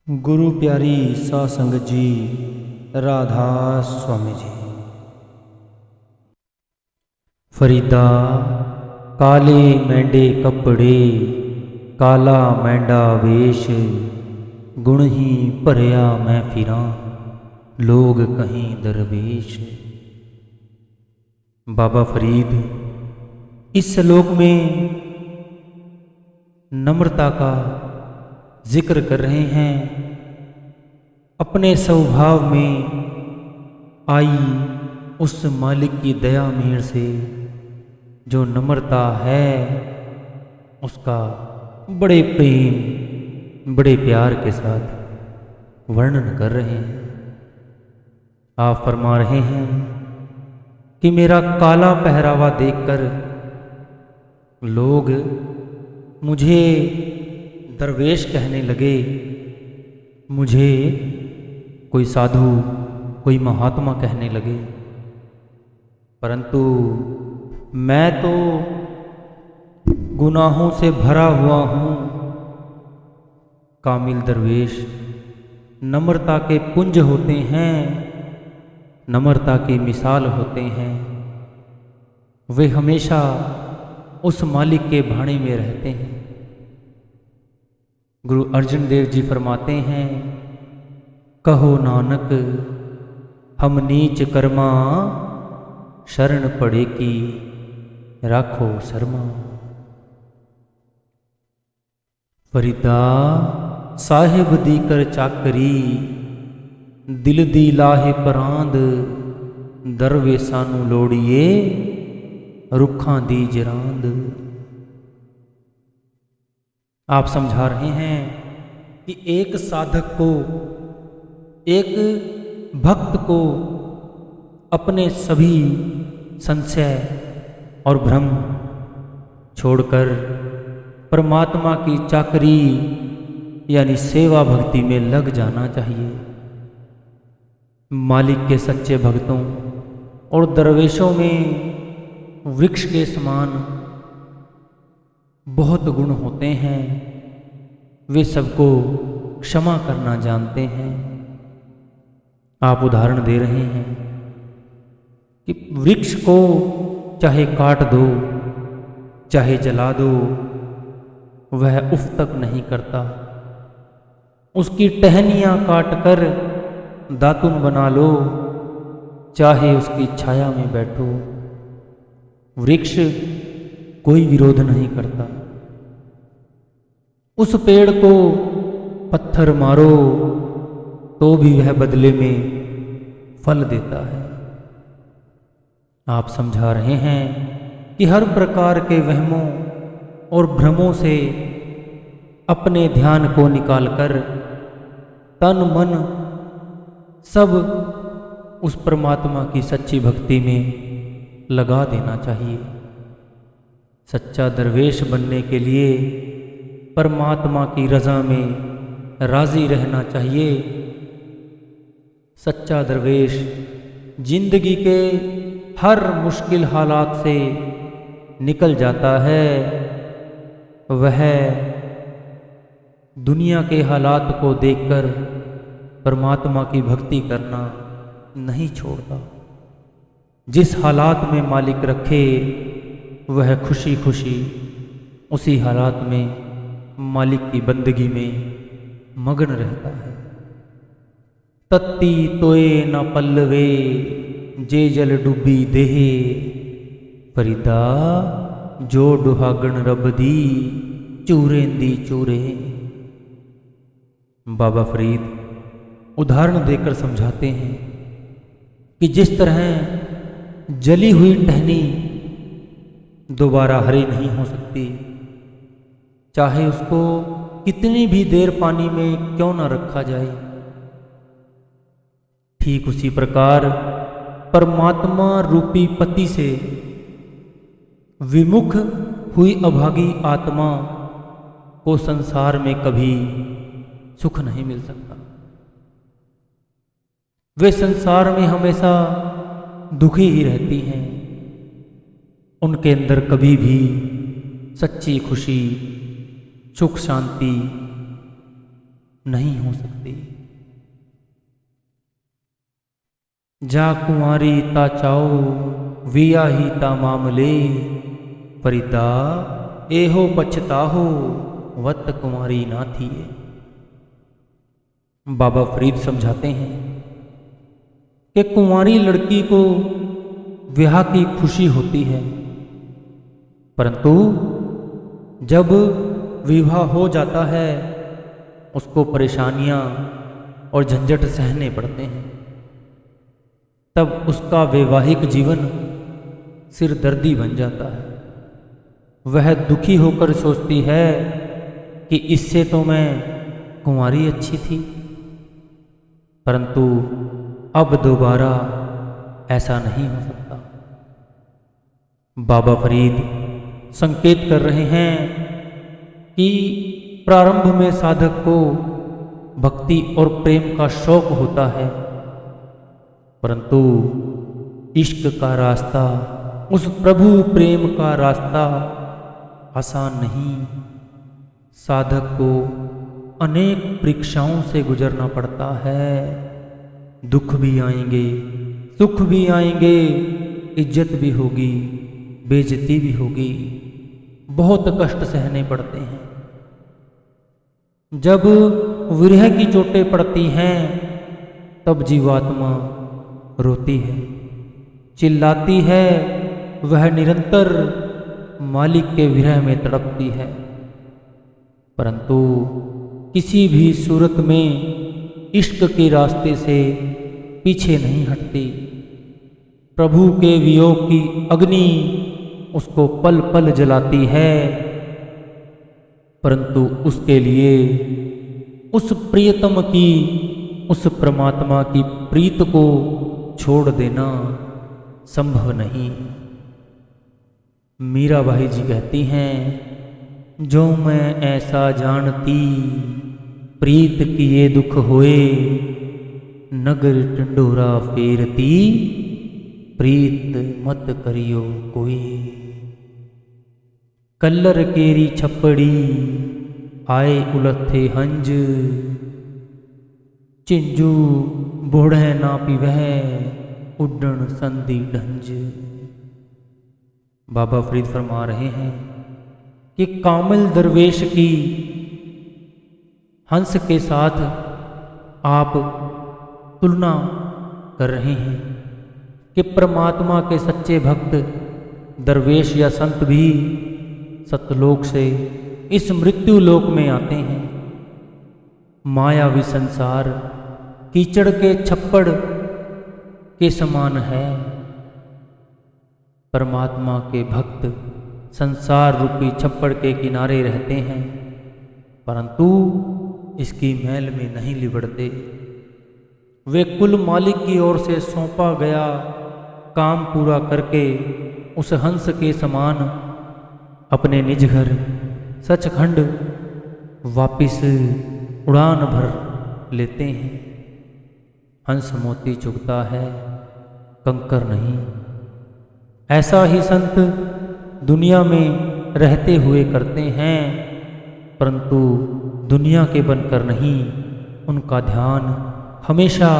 गुरु प्यारी सासंगत जी, राधा स्वामी जी। फरीदा काले मैंडे कपड़े, काला मैंडा वेश, गुण ही भरिया मैं फिरां, लोग कहीं दरवेश। बाबा फरीद इस श्लोक में नम्रता का जिक्र कर रहे हैं। अपने स्वभाव में आई उस मालिक की दया मेहर से जो नम्रता है उसका बड़े प्रेम बड़े प्यार के साथ वर्णन कर रहे हैं। आप फरमा रहे हैं कि मेरा काला पहरावा देखकर लोग मुझे दरवेश कहने लगे, मुझे कोई साधु कोई महात्मा कहने लगे, परंतु मैं तो गुनाहों से भरा हुआ हूँ। कामिल दरवेश नम्रता के पुंज होते हैं, नम्रता की मिसाल होते हैं। वे हमेशा उस मालिक के भाणे में रहते हैं। गुरु अर्जन देव जी फरमाते हैं, कहो नानक हम नीच कर्मा, शरण पड़े की राखो शर्मा। फरीदा साहिब दी कर चाकरी, दिल दी लाहे परांद, दरवेसां नूं लोड़िए रुखां दी जरांद। आप समझा रहे हैं कि एक साधक को, एक भक्त को अपने सभी संशय और भ्रम छोड़कर परमात्मा की चाकरी यानी सेवा भक्ति में लग जाना चाहिए। मालिक के सच्चे भक्तों और दरवेशों में वृक्ष के समान बहुत गुण होते हैं। वे सबको क्षमा करना जानते हैं। आप उदाहरण दे रहे हैं कि वृक्ष को चाहे काट दो चाहे जला दो, वह उफ तक नहीं करता। उसकी टहनियाँ काट कर दातुन बना लो, चाहे उसकी छाया में बैठो, वृक्ष कोई विरोध नहीं करता। उस पेड़ को पत्थर मारो तो भी वह बदले में फल देता है। आप समझा रहे हैं कि हर प्रकार के वहमों और भ्रमों से अपने ध्यान को निकालकर तन मन सब उस परमात्मा की सच्ची भक्ति में लगा देना चाहिए। सच्चा दरवेश बनने के लिए परमात्मा की रज़ा में राज़ी रहना चाहिए। सच्चा दरवेश जिंदगी के हर मुश्किल हालात से निकल जाता है। वह दुनिया के हालात को देखकर परमात्मा की भक्ति करना नहीं छोड़ता। जिस हालात में मालिक रखे वह खुशी खुशी उसी हालात में मालिक की बंदगी में मगन रहता है। तत्ती तोए न पल्लवे, जे जल डूबी देहे, फरीदा जो डुहागण रब दी, चूरेंदी चूरे। बाबा फरीद उदाहरण देकर समझाते हैं कि जिस तरह जली हुई टहनी दोबारा हरी नहीं हो सकती, चाहे उसको कितनी भी देर पानी में क्यों ना रखा जाए, ठीक उसी प्रकार परमात्मा रूपी पति से विमुख हुई अभागी आत्मा को संसार में कभी सुख नहीं मिल सकता। वे संसार में हमेशा दुखी ही रहती हैं। उनके अंदर कभी भी सच्ची खुशी सुख शांति नहीं हो सकती। जा कुंवारी ता चाओ विया ही ता मामले, फरीदा एहो पछताहो वत कुंवारी ना थी। बाबा फरीद समझाते हैं कि कुंवारी लड़की को विवाह की खुशी होती है, परंतु जब विवाह हो जाता है उसको परेशानियां और झंझट सहने पड़ते हैं। तब उसका वैवाहिक जीवन सिरदर्दी बन जाता है। वह दुखी होकर सोचती है कि इससे तो मैं कुंवारी अच्छी थी, परंतु अब दोबारा ऐसा नहीं हो सकता। बाबा फरीद संकेत कर रहे हैं कि प्रारंभ में साधक को भक्ति और प्रेम का शौक होता है, परंतु इश्क का रास्ता, उस प्रभु प्रेम का रास्ता आसान नहीं। साधक को अनेक परीक्षाओं से गुजरना पड़ता है। दुख भी आएंगे, सुख भी आएंगे, इज्जत भी होगी, बेइज्जती भी होगी, बहुत कष्ट सहने पड़ते हैं। जब विरह की चोटें पड़ती हैं तब जीवात्मा रोती है, चिल्लाती है, वह निरंतर मालिक के विरह में तड़पती है, परंतु किसी भी सूरत में इश्क के रास्ते से पीछे नहीं हटती। प्रभु के वियोग की अग्नि उसको पल पल जलाती है, परंतु उसके लिए उस प्रियतम की, उस परमात्मा की प्रीत को छोड़ देना संभव नहीं। मीराबाई जी कहती हैं, जो मैं ऐसा जानती प्रीत किए दुख होए, नगर टंडोरा फेरती प्रीत मत करियो कोई। कल्लर केरी छप्पड़ी आए उलथे हंज, चिंजू बोढ़े ना पिवह उड्डण संधि ढंज। बाबा फरीद फरमा रहे हैं कि कामिल दरवेश की हंस के साथ आप तुलना कर रहे हैं कि परमात्मा के सच्चे भक्त दरवेश या संत भी सतलोक से इस मृत्यु लोक में आते हैं। मायावी संसार कीचड़ के छप्पड़ के समान है। परमात्मा के भक्त संसार रूपी छप्पड़ के किनारे रहते हैं, परंतु इसकी मैल में नहीं लिबड़ते। वे कुल मालिक की ओर से सौंपा गया काम पूरा करके उस हंस के समान अपने निज घर सचखंड वापिस उड़ान भर लेते हैं। हंस मोती चुगता है, कंकर नहीं। ऐसा ही संत दुनिया में रहते हुए करते हैं, परंतु दुनिया के बनकर नहीं। उनका ध्यान हमेशा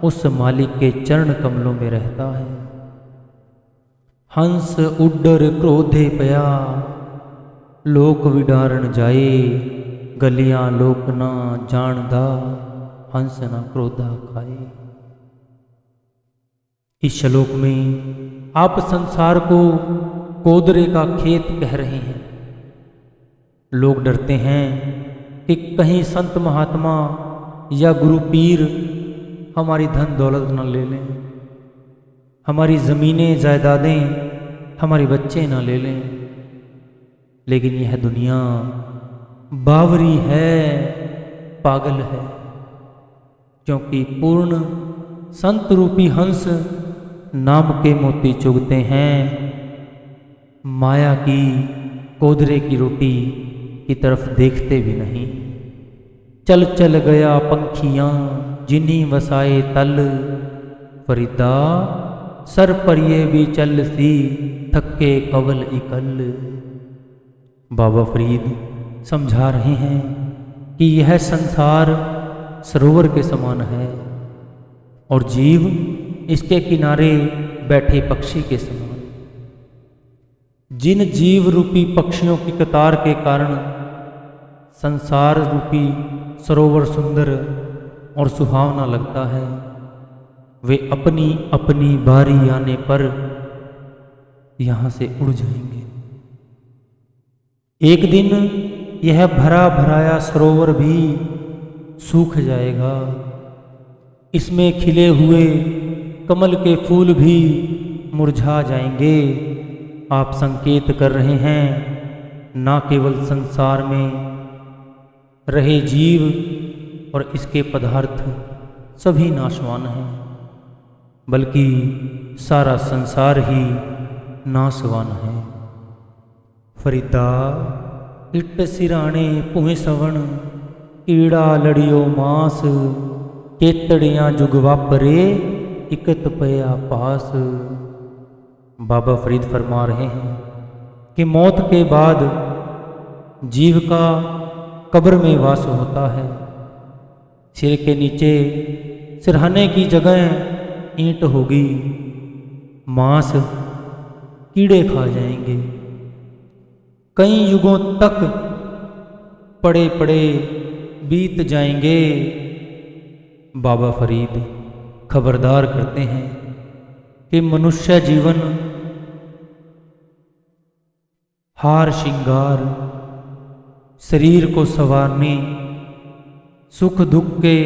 उस मालिक के चरण कमलों में रहता है। हंस उड्डर क्रोधे पया, लोक विडारण जाए, गलियां लोक ना जानदा, हंस ना क्रोधा खाए। इस श्लोक में आप संसार को कोदरे का खेत कह रहे हैं। लोग डरते हैं कि कहीं संत महात्मा या गुरु पीर हमारी धन दौलत न ले लें, हमारी ज़मीनें जायदादें हमारे बच्चे न ले लें। लेकिन यह दुनिया बावरी है, पागल है, क्योंकि पूर्ण संत रूपी हंस नाम के मोती चुगते हैं। माया की कोदरे की रोटी की तरफ देखते भी नहीं। चल चल गया पंखियां जिन्हीं वसाए तल, फरीदा सर पर ये भी चल सी, थके कवल इकल। बाबा फरीद समझा रहे हैं कि यह संसार सरोवर के समान है और जीव इसके किनारे बैठे पक्षी के समान। जिन जीव रूपी पक्षियों की कतार के कारण संसार रूपी सरोवर सुंदर और सुहावना लगता है, वे अपनी अपनी बारी आने पर यहाँ से उड़ जाएंगे। एक दिन यह भरा भराया सरोवर भी सूख जाएगा। इसमें खिले हुए कमल के फूल भी मुरझा जाएंगे। आप संकेत कर रहे हैं ना केवल संसार में रहे जीव और इसके पदार्थ सभी नाशवान हैं, बल्कि सारा संसार ही नाशवान है। फरीदा इट सिराणे पुए सवण कीड़ा लड़ियो मास केतड़ियाँ जुग वापरे इकत पया पास। बाबा फरीद फरमा रहे हैं कि मौत के बाद जीव का कब्र में वास होता है। सिर के नीचे सिरहाने की जगह ईंट होगी, मांस कीड़े खा जाएंगे। कई युगों तक पड़े पड़े बीत जाएंगे। बाबा फरीद खबरदार करते हैं कि मनुष्य जीवन हार श्रृंगार, शरीर को संवारने, सुख दुख के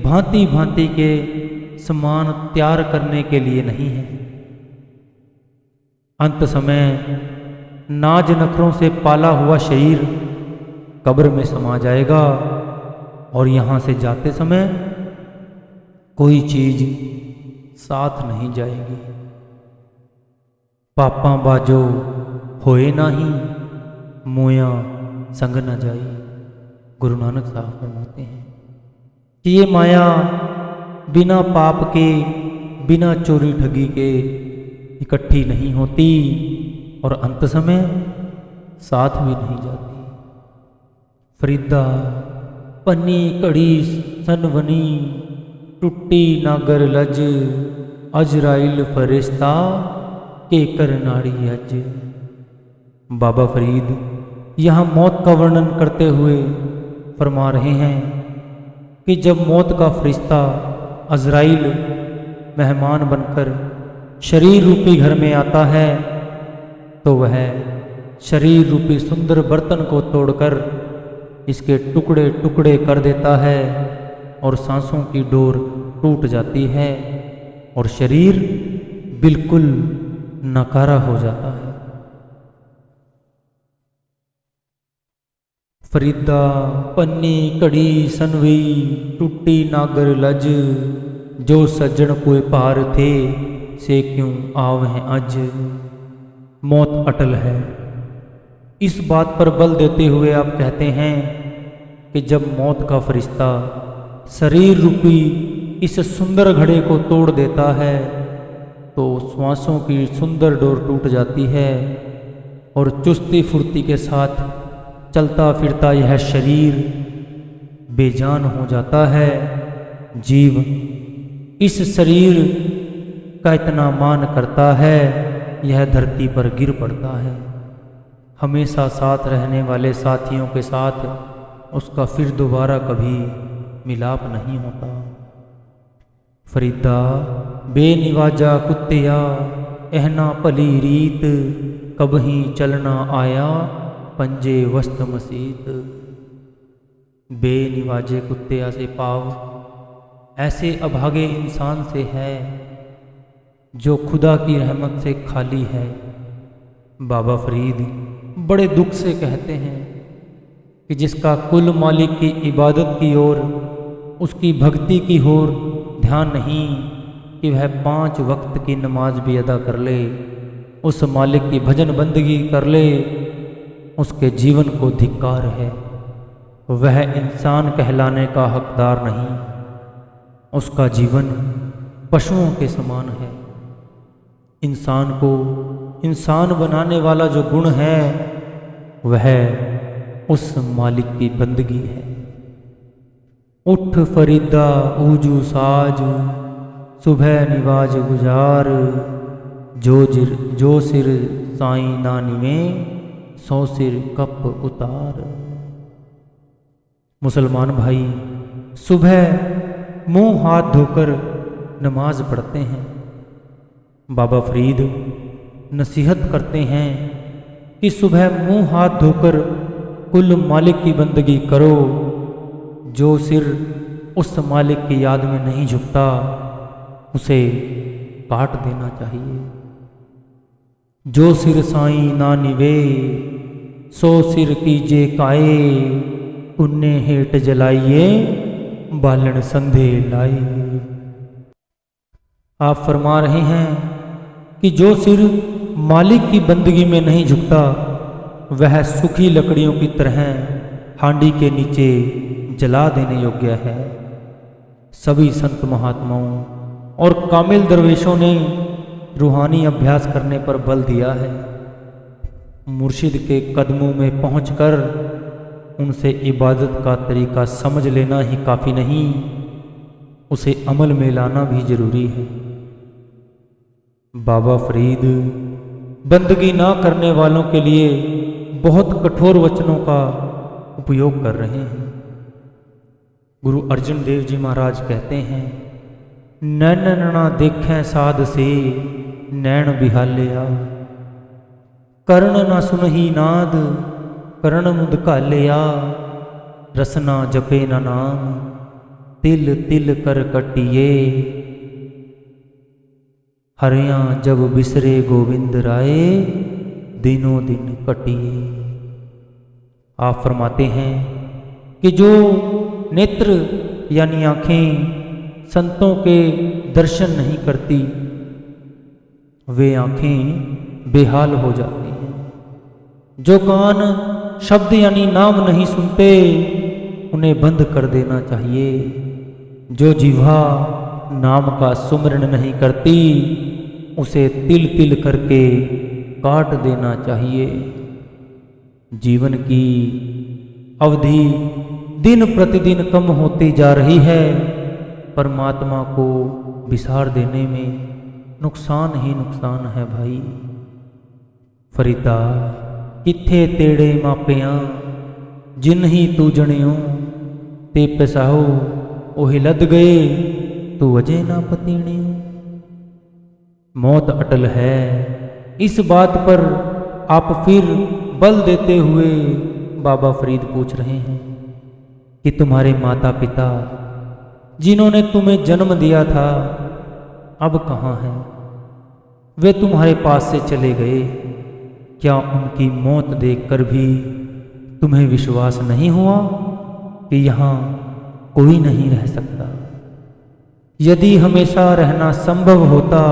भांति भांति के समान त्यार करने के लिए नहीं है। अंत समय नाज नखरों से पाला हुआ शरीर कब्र में समा जाएगा और यहाँ से जाते समय कोई चीज साथ नहीं जाएगी। पापा बाजो होए नाही मोया संग न जाई। गुरु नानक साहब फरमाते हैं कि ये माया बिना पाप के, बिना चोरी ठगी के इकट्ठी नहीं होती और अंत समय साथ भी नहीं जाती। फरीदा पन्नी कड़ी सनवनी टुट्टी नागर लज अजराइल फरिश्ता के कर नाड़ी अज। बाबा फरीद यहाँ मौत का वर्णन करते हुए फरमा रहे हैं कि जब मौत का फरिश्ता अजराइल मेहमान बनकर शरीर रूपी घर में आता है तो वह शरीर रूपी सुंदर बर्तन को तोड़कर इसके टुकड़े टुकड़े कर देता है और सांसों की डोर टूट जाती है और शरीर बिल्कुल नकारा हो जाता है। फरीदा पन्नी कड़ी सनवी टूटी नागर लज जो सज्जन कोई पार थे से क्यों आवह अज। मौत अटल है। इस बात पर बल देते हुए आप कहते हैं कि जब मौत का फरिश्ता शरीर रूपी इस सुंदर घड़े को तोड़ देता है तो श्वासों की सुंदर डोर टूट जाती है और चुस्ती फुर्ती के साथ चलता फिरता यह शरीर बेजान हो जाता है। जीव इस शरीर का इतना मान करता है यह धरती पर गिर पड़ता है। हमेशा साथ रहने वाले साथियों के साथ उसका फिर दोबारा कभी मिलाप नहीं होता। फरीदा बेनिवाजा कुत्तिया एहना पली रीत कबही चलना आया पंजे वस्त मसीत। बेनिवाजे कुत्तिया से पाव ऐसे अभागे इंसान से है जो खुदा की रहमत से खाली है। बाबा फरीद बड़े दुख से कहते हैं कि जिसका कुल मालिक की इबादत की ओर, उसकी भक्ति की ओर ध्यान नहीं कि वह 5 वक्त की नमाज भी अदा कर ले, उस मालिक की भजन बंदगी कर ले, उसके जीवन को धिक्कार है। वह इंसान कहलाने का हकदार नहीं। उसका जीवन पशुओं के समान है। इंसान को इंसान बनाने वाला जो गुण है वह उस मालिक की बंदगी है। उठ फरीदा ऊजू साज, सुबह निवाज गुजार, जो सिर साईं ना निवे, सौ सिर कप उतार। मुसलमान भाई सुबह मुंह हाथ धोकर नमाज पढ़ते हैं। बाबा फरीद नसीहत करते हैं कि सुबह मुंह हाथ धोकर कुल मालिक की बंदगी करो। जो सिर उस मालिक की याद में नहीं झुकता उसे काट देना चाहिए। जो सिर साईं ना निवे, सो सिर कीजे काए, पुण्य हेठ जलाइए, बालन संधे लाए। आप फरमा रहे हैं कि जो सिर मालिक की बंदगी में नहीं झुकता वह सूखी लकड़ियों की तरह हांडी के नीचे जला देने योग्य है। सभी संत महात्माओं और कामिल दरवेशों ने रूहानी अभ्यास करने पर बल दिया है। मुर्शिद के कदमों में पहुंचकर उनसे इबादत का तरीका समझ लेना ही काफ़ी नहीं, उसे अमल में लाना भी जरूरी है। बाबा फरीद बंदगी ना करने वालों के लिए बहुत कठोर वचनों का उपयोग कर रहे हैं। गुरु अर्जन देव जी महाराज कहते हैं, नैन ना देखें साध से, नैन बिहालिया, कर्ण ना सुनही नाद, कर्ण मुद कालिया, रसना जपे न नाम, तिल तिल कर कटिए, हरियां जब बिसरे गोविंद राय, दिनों दिन कटिए। आप फरमाते हैं कि जो नेत्र यानी आँखें संतों के दर्शन नहीं करती वे आँखें बेहाल हो जाती हैं। जो कान शब्द यानी नाम नहीं सुनते उन्हें बंद कर देना चाहिए। जो जिह्वा नाम का सुमरण नहीं करती उसे तिल तिल करके काट देना चाहिए। जीवन की अवधि दिन प्रतिदिन कम होती जा रही है। परमात्मा को विसार देने में नुकसान ही नुकसान है भाई। फरीदा किथे तेड़े मापिया, जिन ही तू जणियो, ते पैसाहो ओहि लद गए, तू वजह ना पतीणियो। मौत अटल है, इस बात पर आप फिर बल देते हुए बाबा फरीद पूछ रहे हैं कि तुम्हारे माता पिता जिन्होंने तुम्हें जन्म दिया था अब कहाँ हैं? वे तुम्हारे पास से चले गए। क्या उनकी मौत देखकर भी तुम्हें विश्वास नहीं हुआ कि यहाँ कोई नहीं रह सकता? यदि हमेशा रहना संभव होता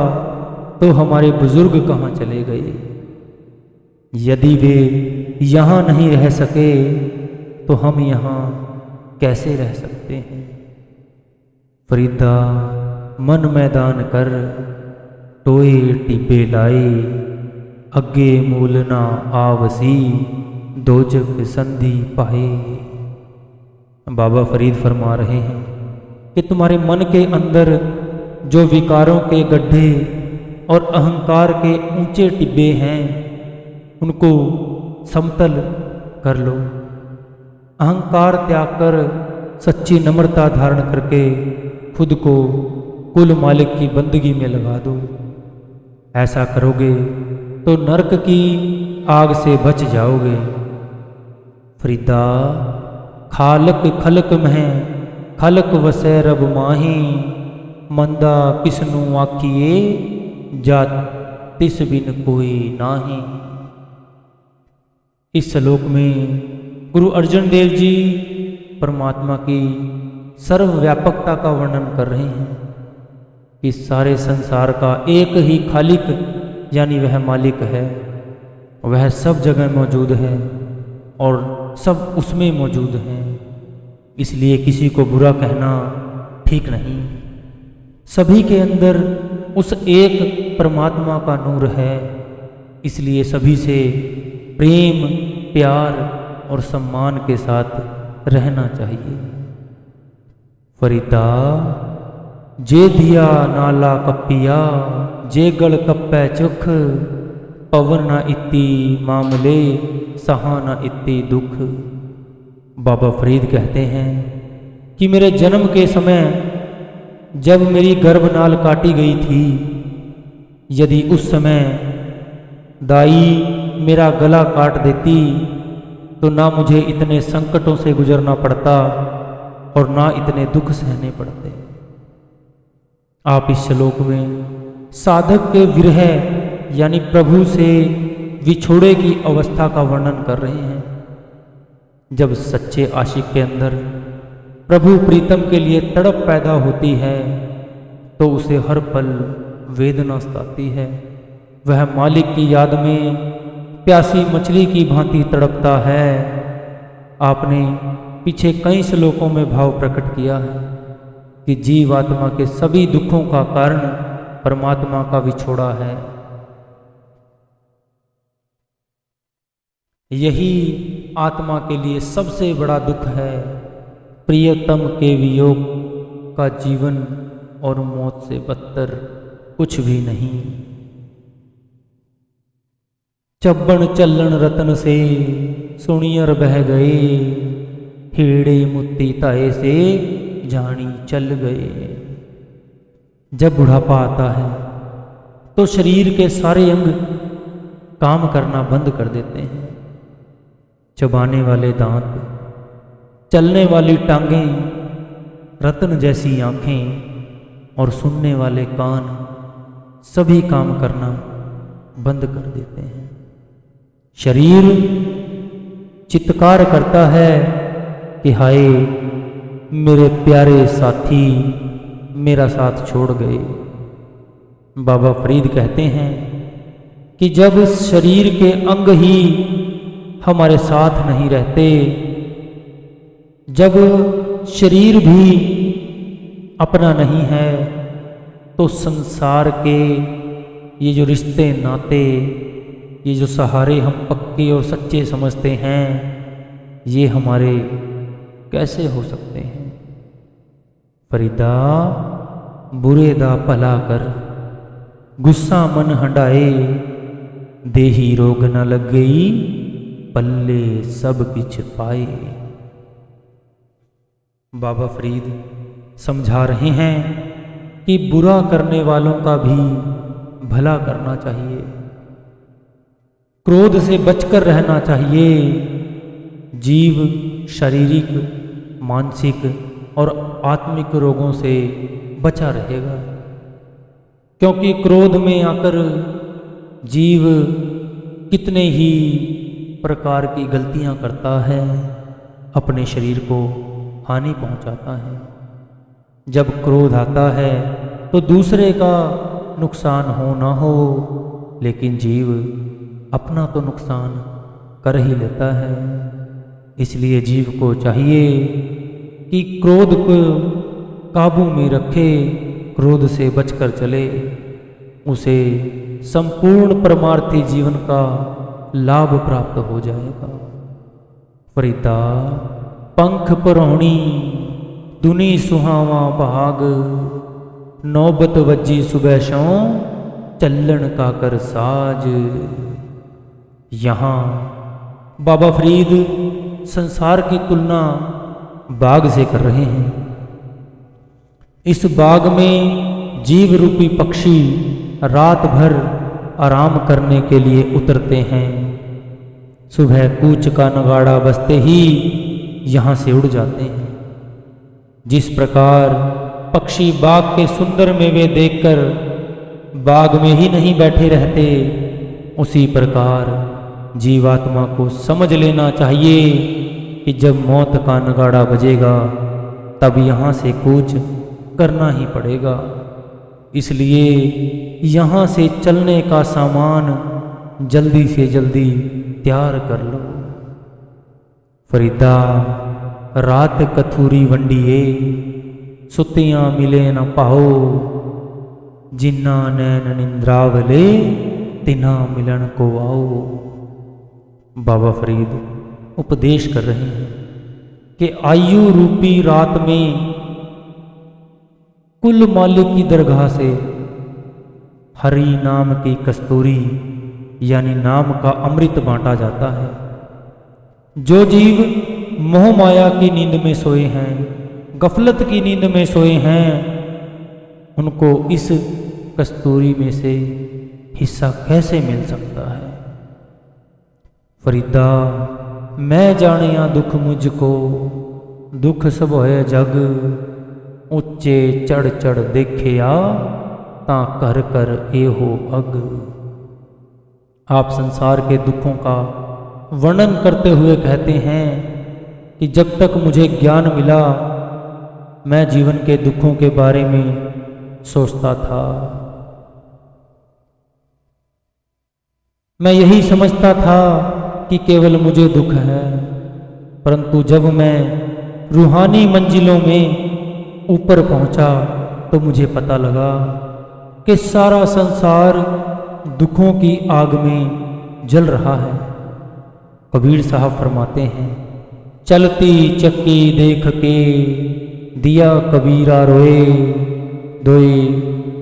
तो हमारे बुजुर्ग कहाँ चले गए? यदि वे यहाँ नहीं रह सके तो हम यहाँ कैसे रह सकते हैं? फरीदा मन मैदान कर, टोए टिब्बे लाए, अगे मूल ना आवसी, दोजक संधि पाए। बाबा फरीद फरमा रहे हैं कि तुम्हारे मन के अंदर जो विकारों के गड्ढे और अहंकार के ऊंचे टिब्बे हैं उनको समतल कर लो। अहंकार त्याग कर सच्ची नम्रता धारण करके खुद को कुल मालिक की बंदगी में लगा दो। ऐसा करोगे तो नरक की आग से बच जाओगे। फरीदा खालक खलक में खलक वसै रब माही, मंदा किसनु आखिए, जा तिस बिन कोई नाही। इस श्लोक में गुरु अर्जन देव जी परमात्मा की सर्वव्यापकता का वर्णन कर रहे हैं। इस सारे संसार का एक ही खालिक यानी वह मालिक है। वह सब जगह मौजूद है और सब उसमें मौजूद हैं। इसलिए किसी को बुरा कहना ठीक नहीं। सभी के अंदर उस एक परमात्मा का नूर है। इसलिए सभी से प्रेम, प्यार और सम्मान के साथ रहना चाहिए। फरीदा जे दिया नाला कपिया, जे गल कप्पै चुख, पवन न इति मामले, सहा न इति दुख। बाबा फरीद कहते हैं कि मेरे जन्म के समय जब मेरी गर्भनाल काटी गई थी, यदि उस समय दाई मेरा गला काट देती तो ना मुझे इतने संकटों से गुजरना पड़ता और ना इतने दुख सहने पड़ते। आप इस श्लोक में साधक के विरह यानी प्रभु से विछोड़े की अवस्था का वर्णन कर रहे हैं। जब सच्चे आशिक के अंदर प्रभु प्रीतम के लिए तड़प पैदा होती है तो उसे हर पल वेदना सताती है। वह मालिक की याद में प्यासी मछली की भांति तड़पता है। आपने पीछे कई श्लोकों में भाव प्रकट किया है कि जीवात्मा के सभी दुखों का कारण परमात्मा का विछोड़ा है। यही आत्मा के लिए सबसे बड़ा दुख है। प्रियतम के वियोग का जीवन और मौत से बदतर कुछ भी नहीं। चब्बन चलन रतन से सुनियर बह गए, हेड़े मुत्ती ताए से जानी चल गए। जब बुढ़ापा आता है तो शरीर के सारे अंग काम करना बंद कर देते हैं। चबाने वाले दांत, चलने वाली टांगें, रत्न जैसी आंखें और सुनने वाले कान सभी काम करना बंद कर देते हैं। शरीर चित्कार करता है कि हाय मेरे प्यारे साथी मेरा साथ छोड़ गए। बाबा फरीद कहते हैं कि जब शरीर के अंग ही हमारे साथ नहीं रहते, जब शरीर भी अपना नहीं है, तो संसार के ये जो रिश्ते नाते, ये जो सहारे हम पक्के और सच्चे समझते हैं, ये हमारे कैसे हो सकते हैं। फरीदा बुरे दा भला कर, गुस्सा मन हंडाए, देही रोग न लग गई, पल्ले सब किछ पाए। बाबा फरीद समझा रहे हैं कि बुरा करने वालों का भी भला करना चाहिए, क्रोध से बचकर रहना चाहिए। जीव शारीरिक, मानसिक और आत्मिक रोगों से बचा रहेगा, क्योंकि क्रोध में आकर जीव कितने ही प्रकार की गलतियां करता है, अपने शरीर को हानि पहुंचाता है। जब क्रोध आता है तो दूसरे का नुकसान हो ना हो, लेकिन जीव अपना तो नुकसान कर ही लेता है। इसलिए जीव को चाहिए कि क्रोध को काबू में रखे, क्रोध से बचकर चले, उसे संपूर्ण परमार्थी जीवन का लाभ प्राप्त हो जाएगा। फरीदा पंख परौणी दुनी सुहावा भाग, नौबत वज्जी सुबह शौ चलन का कर साज। यहाँ बाबा फरीद संसार की तुलना बाग से कर रहे हैं। इस बाग में जीव रूपी पक्षी रात भर आराम करने के लिए उतरते हैं। सुबह कूच का नगाड़ा बजते ही यहाँ से उड़ जाते हैं। जिस प्रकार पक्षी बाग के सुंदर मेवे देखकर बाग में ही नहीं बैठे रहते, उसी प्रकार जीवात्मा को समझ लेना चाहिए कि जब मौत का नगाड़ा बजेगा तब यहाँ से कूच करना ही पड़ेगा। इसलिए यहाँ से चलने का सामान जल्दी से जल्दी तैयार कर लो। फरीदा रात कथूरी वंडिए, सुतियाँ मिले न पाओ, जिन्ना नैन निंद्रावले तिना मिलन को आओ। बाबा फरीद उपदेश कर रहे हैं कि आयु रूपी रात में कुल मालिक की दरगाह से हरि नाम की कस्तूरी यानी नाम का अमृत बांटा जाता है। जो जीव मोह माया की नींद में सोए हैं, गफलत की नींद में सोए हैं, उनको इस कस्तूरी में से हिस्सा कैसे मिल सकता है। फरीदा मैं जानिया दुख मुझको, दुख सब है जग, ऊंचे चढ़ चढ़ देखिया ता कर कर एहो अग। आप संसार के दुखों का वर्णन करते हुए कहते हैं कि जब तक मुझे ज्ञान मिला मैं जीवन के दुखों के बारे में सोचता था। मैं यही समझता था कि केवल मुझे दुख है, परंतु जब मैं रूहानी मंजिलों में ऊपर पहुंचा तो मुझे पता लगा कि सारा संसार दुखों की आग में जल रहा है। कबीर साहब फरमाते हैं, चलती चक्की देख के दिया कबीरा रोए, दोए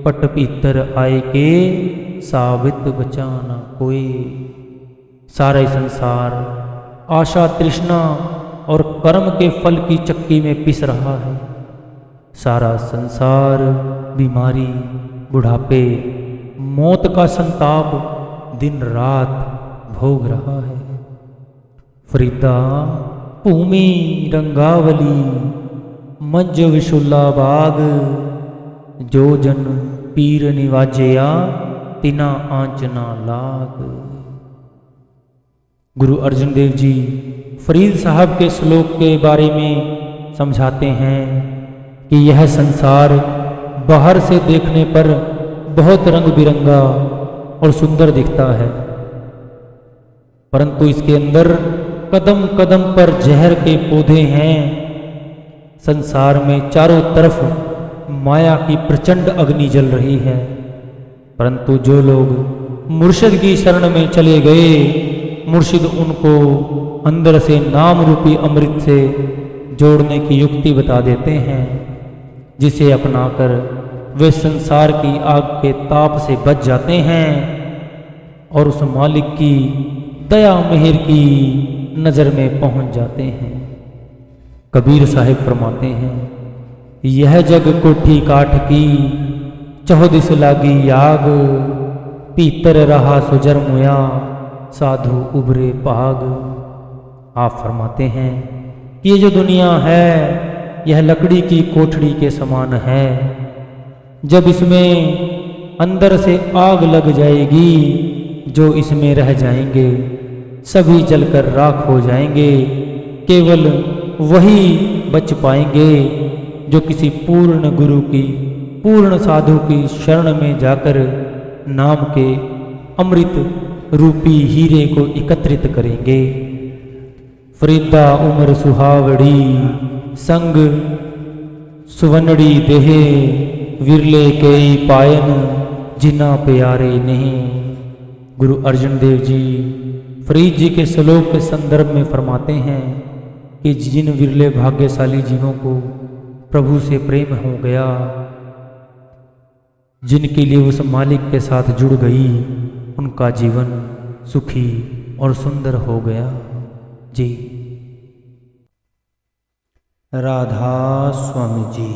पट भीतर आए के साबित बचाना कोई। सारा संसार आशा तृष्णा और कर्म के फल की चक्की में पिस रहा है। सारा संसार बीमारी, बुढ़ापे, मौत का संताप दिन रात भोग रहा है। फरीदा भूमि रंगावली मंज विशुला बाग, जो जन पीर निवाजया तिना आंचना लाग। गुरु अर्जुन देव जी फरीद साहब के श्लोक के बारे में समझाते हैं कि यह संसार बाहर से देखने पर बहुत रंग बिरंगा और सुंदर दिखता है, परंतु इसके अंदर कदम कदम पर जहर के पौधे हैं। संसार में चारों तरफ माया की प्रचंड अग्नि जल रही है, परंतु जो लोग मुर्शिद की शरण में चले गए, मुर्शिद उनको अंदर से नाम रूपी अमृत से जोड़ने की युक्ति बता देते हैं, जिसे अपनाकर वे संसार की आग के ताप से बच जाते हैं और उस मालिक की दया मेहर की नज़र में पहुंच जाते हैं। कबीर साहिब फरमाते हैं, यह जग कोठी काठ की चौदिस लागी याग, पीतर रहा सुजर मुया साधु उभरे पाग। आप फरमाते हैं कि ये जो दुनिया है यह लकड़ी की कोठड़ी के समान है। जब इसमें अंदर से आग लग जाएगी, जो इसमें रह जाएंगे सभी जलकर राख हो जाएंगे। केवल वही बच पाएंगे जो किसी पूर्ण गुरु की, पूर्ण साधु की शरण में जाकर नाम के अमृत रूपी हीरे को एकत्रित करेंगे। फरीदा उम्र सुहावड़ी संग सुवनड़ी देहे, विरले कई पायन जिना प्यारे नहीं। गुरु अर्जुन देव जी फरीद जी के श्लोक के संदर्भ में फरमाते हैं कि जिन विरले भाग्यशाली जीवों को प्रभु से प्रेम हो गया, जिनके लिए उस मालिक के साथ जुड़ गई, उनका जीवन सुखी और सुंदर हो गया। जी। राधा स्वामी जी।